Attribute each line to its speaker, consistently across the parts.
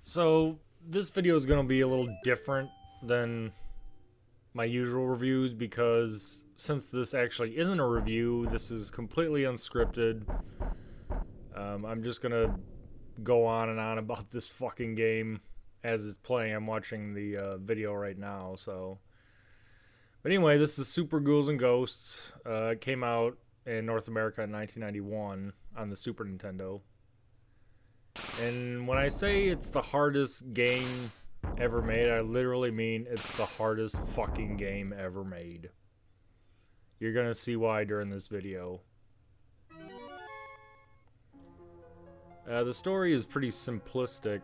Speaker 1: So, this video is going to be a little different than my usual reviews because since this actually isn't a review, this is completely unscripted. I'm just going to go on and on about this fucking game as it's playing. I'm watching the video right now, so... But anyway, this is Super Ghouls and Ghosts. It came out in North America in 1991 on the Super Nintendo. And when I say it's the hardest game ever made, I literally mean it's the hardest fucking game ever made. You're gonna see why during this video. The story is pretty simplistic.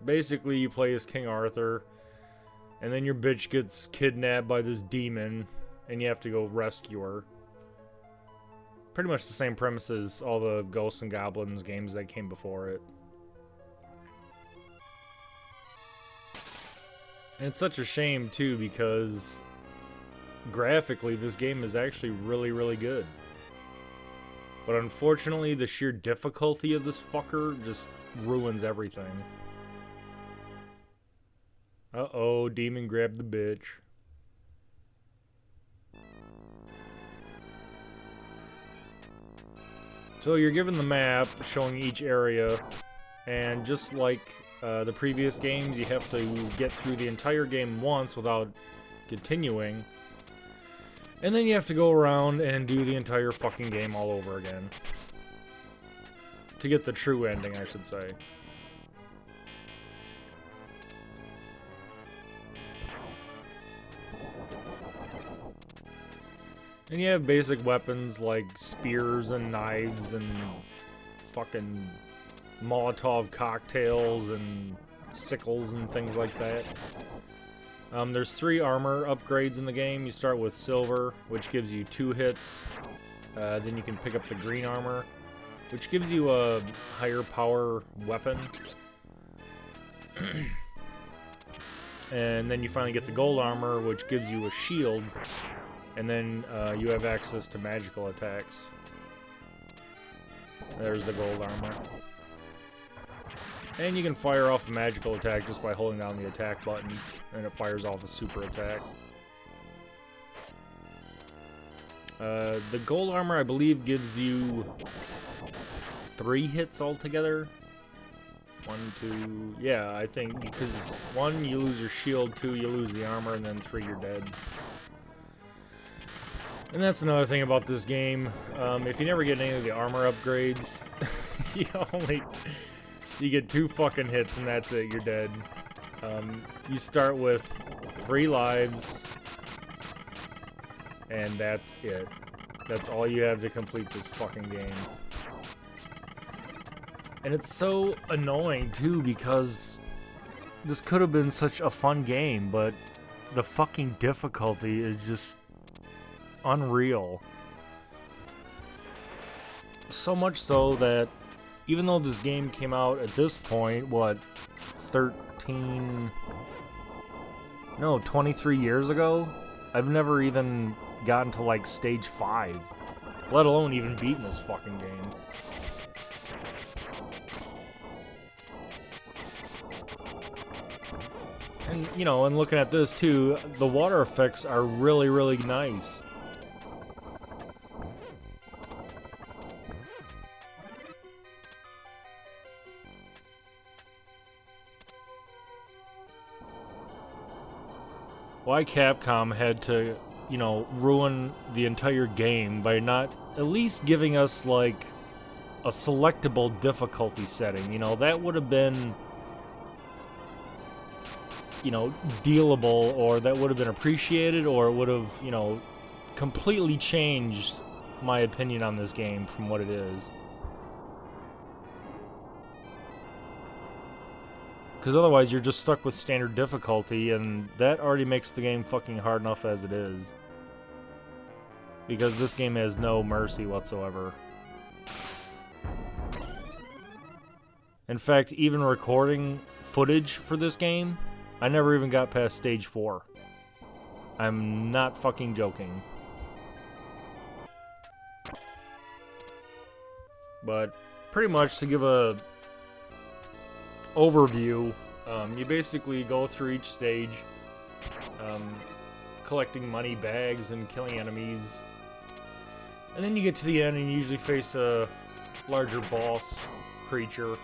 Speaker 1: Basically, you play as King Arthur, and then your bitch gets kidnapped by this demon, and you have to go rescue her. Pretty much the same premise as all the Ghosts and Goblins games that came before it. And it's such a shame, too, because graphically, this game is actually really, really good. But unfortunately, the sheer difficulty of this fucker just ruins everything. Uh-oh, demon grabbed the bitch. So you're given the map showing each area, and just like the previous games, you have to get through the entire game once without continuing. And then you have to go around and do the entire fucking game all over again. To get the true ending, I should say. And you have basic weapons like spears and knives and fucking Molotov cocktails and sickles and things like that. There's 3 armor upgrades in the game. You start with silver, which gives you 2 hits. Then you can pick up the green armor, which gives you a higher power weapon. And then you finally get the gold armor, which gives you a shield. And then you have access to magical attacks. There's the gold armor. And you can fire off a magical attack just by holding down the attack button, and it fires off a super attack. The gold armor, I believe, gives you 3 hits altogether. 1, 2... Yeah, I think, because 1, you lose your shield, 2, you lose the armor, and then 3, you're dead. And that's another thing about this game. If you never get any of the armor upgrades, you get 2 fucking hits and that's it, you're dead. You start with 3 lives, and that's it. That's all you have to complete this fucking game. And it's so annoying too, because this could have been such a fun game, but the fucking difficulty is just unreal. So much so that even though this game came out at this point, what, 23 years ago? I've never even gotten to like stage 5, let alone even beaten this fucking game. And, you know, and looking at this too, the water effects are really, really nice. Why Capcom had to, you know, ruin the entire game by not at least giving us, like, a selectable difficulty setting. You know, that would have been, you know, dealable, or that would have been appreciated, or it would have, you know, completely changed my opinion on this game from what it is. Because otherwise you're just stuck with standard difficulty, and that already makes the game fucking hard enough as it is. Because this game has no mercy whatsoever. In fact, even recording footage for this game, I never even got past stage 4. I'm not fucking joking. But pretty much to give a overview, you basically go through each stage, collecting money bags and killing enemies. And then you get to the end and you usually face a larger boss creature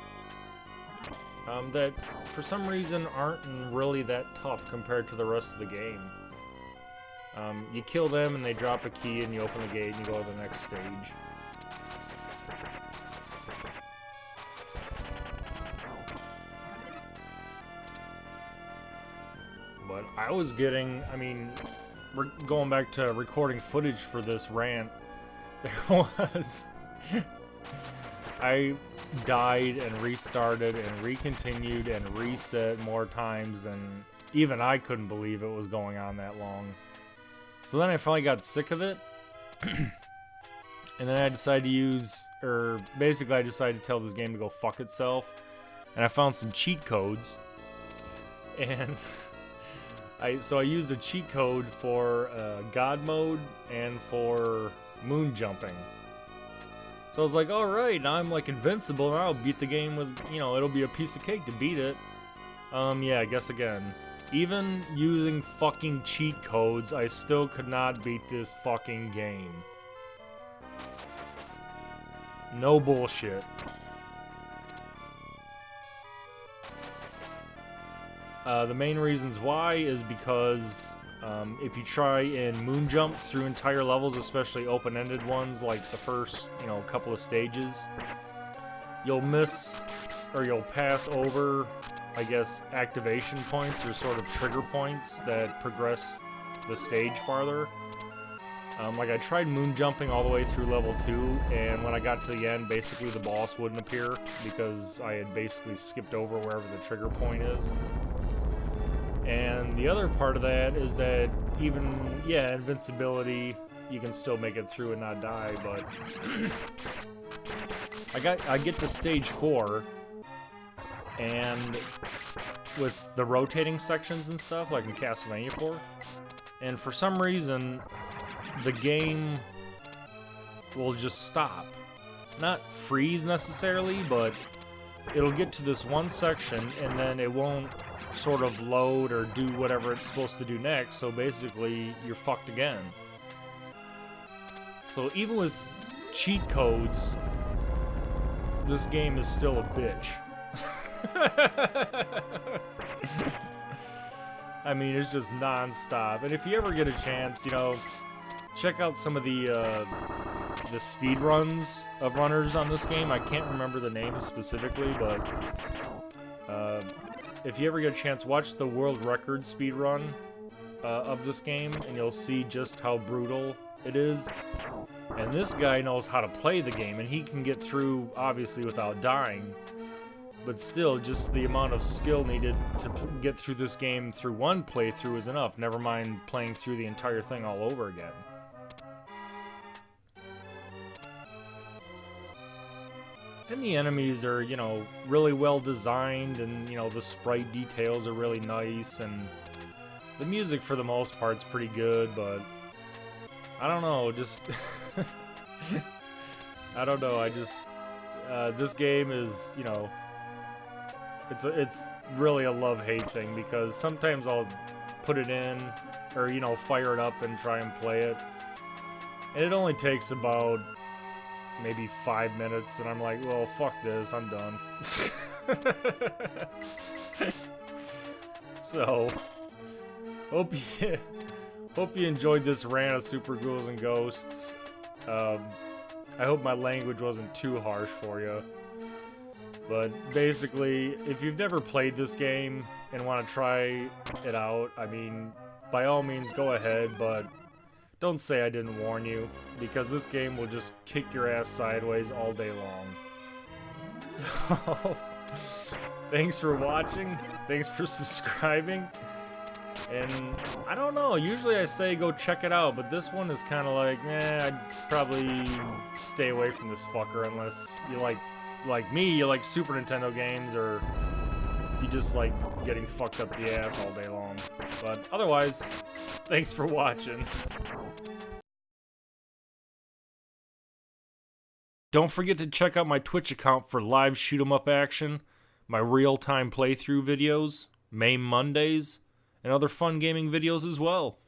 Speaker 1: that for some reason aren't really that tough compared to the rest of the game. You kill them and they drop a key and you open the gate and you go to the next stage. But I was getting, I mean, we're going back to recording footage for this rant. There was... I died and restarted and recontinued and reset more times than even I couldn't believe it was going on that long. So then I finally got sick of it. And then I decided to use, or basically I decided to tell this game to go fuck itself. And I found some cheat codes. And so I used a cheat code for God mode and for moon jumping. So I was like, alright, now I'm like invincible, and I'll beat the game with, you know, it'll be a piece of cake to beat it. Yeah, I guess again. Even using fucking cheat codes, I still could not beat this fucking game. No bullshit. The main reasons why is because if you try and moon jump through entire levels, especially open-ended ones like the first, you know, couple of stages, you'll miss or you'll pass over, I guess, activation points or sort of trigger points that progress the stage farther. Like I tried moon jumping all the way through level 2, and when I got to the end, basically the boss wouldn't appear because I had basically skipped over wherever the trigger point is. And the other part of that is that even, yeah, invincibility, you can still make it through and not die, but I get to stage 4, and with the rotating sections and stuff, like in Castlevania 4, and for some reason, the game will just stop. Not freeze necessarily, but it'll get to this one section, and then it won't sort of load or do whatever it's supposed to do next, so basically you're fucked again. So even with cheat codes, this game is still a bitch. I mean, it's just non-stop. And if you ever get a chance, you know, check out some of the speed runs of runners on this game. I can't remember the names specifically, but if you ever get a chance, watch the world record speed run of this game, and you'll see just how brutal it is. And this guy knows how to play the game, and he can get through, obviously, without dying. But still, just the amount of skill needed to get through this game through one playthrough is enough, never mind playing through the entire thing all over again. And the enemies are, you know, really well designed, and, you know, the sprite details are really nice, and the music for the most part's pretty good, but I don't know, just I don't know, I just this game is, you know, it's really a love-hate thing, because sometimes I'll put it in, or, you know, fire it up and try and play it, and it only takes about maybe 5 minutes, and I'm like, well, fuck this, I'm done. So, hope you enjoyed this rant of Super Ghouls and Ghosts. I hope my language wasn't too harsh for you. But basically, if you've never played this game and want to try it out, I mean, by all means, go ahead, but don't say I didn't warn you, because this game will just kick your ass sideways all day long. So, thanks for watching, thanks for subscribing, and I don't know, usually I say go check it out, but this one is kind of like, I'd probably stay away from this fucker unless you like me, you like Super Nintendo games, or you just like getting fucked up the ass all day long. But otherwise, thanks for watching. Don't forget to check out my Twitch account for live shoot 'em up action. my real-time playthrough videos, MAME Mondays, and other fun gaming videos as well.